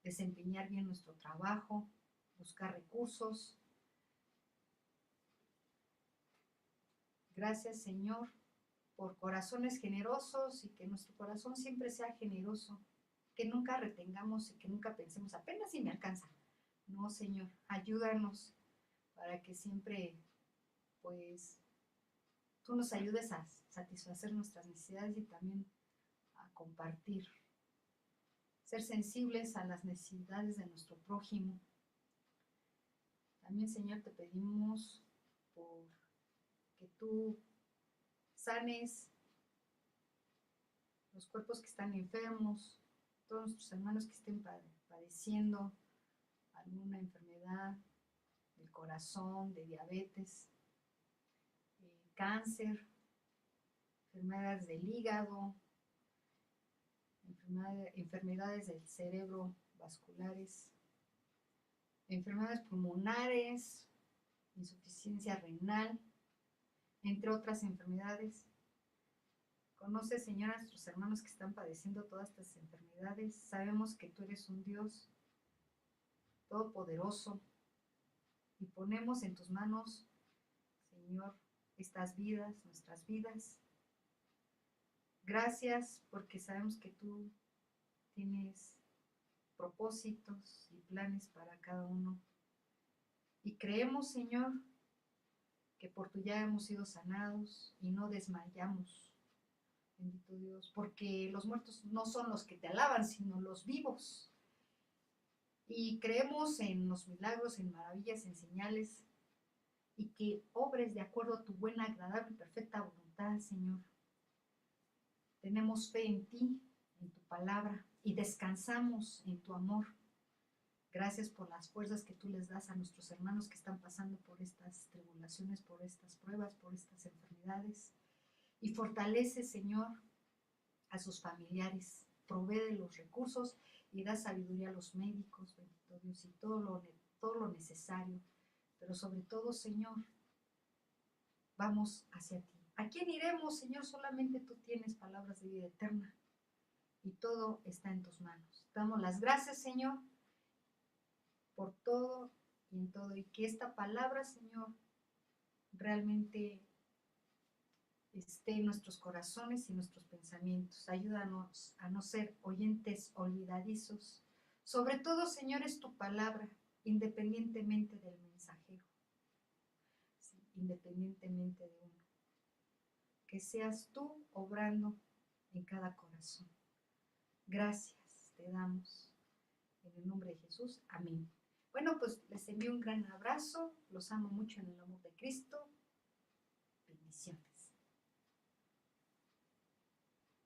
desempeñar bien nuestro trabajo, buscar recursos. Gracias, Señor, por corazones generosos y que nuestro corazón siempre sea generoso, que nunca retengamos y que nunca pensemos, apenas si me alcanza. No, Señor, ayúdanos para que siempre, pues, tú nos ayudes a satisfacer nuestras necesidades y también a compartir. Ser sensibles a las necesidades de nuestro prójimo. También, Señor, te pedimos por que tú sanes los cuerpos que están enfermos, todos nuestros hermanos que estén padeciendo alguna enfermedad del corazón, de diabetes, cáncer, enfermedades del hígado, enfermedades del cerebro vasculares, enfermedades pulmonares, insuficiencia renal, entre otras enfermedades. Conoce, Señor, a nuestros hermanos que están padeciendo todas estas enfermedades. Sabemos que tú eres un Dios todopoderoso y ponemos en tus manos, Señor, estas vidas, nuestras vidas. Gracias porque sabemos que tú tienes propósitos y planes para cada uno. Y creemos, Señor, que por tu ya hemos sido sanados y no desmayamos. Bendito Dios, porque los muertos no son los que te alaban, sino los vivos. Y creemos en los milagros, en maravillas, en señales, y que obres de acuerdo a tu buena, agradable y perfecta voluntad, Señor. Tenemos fe en ti, en tu palabra, y descansamos en tu amor. Gracias por las fuerzas que tú les das a nuestros hermanos que están pasando por estas tribulaciones, por estas pruebas, por estas enfermedades. Y fortalece, Señor, a sus familiares. Provee los recursos y da sabiduría a los médicos, bendito Dios, y todo lo necesario. Pero sobre todo, Señor, vamos hacia ti. ¿A quién iremos, Señor? Solamente tú tienes palabras de vida eterna y todo está en tus manos. Damos las gracias, Señor, por todo y en todo, y que esta palabra, Señor, realmente esté en nuestros corazones y nuestros pensamientos. Ayúdanos a no ser oyentes olvidadizos. Sobre todo, Señor, es tu palabra, independientemente del mensajero, ¿sí? Independientemente de uno. Que seas tú obrando en cada corazón. Gracias te damos. En el nombre de Jesús. Amén. Bueno, pues les envío un gran abrazo. Los amo mucho en el amor de Cristo. Bendiciones.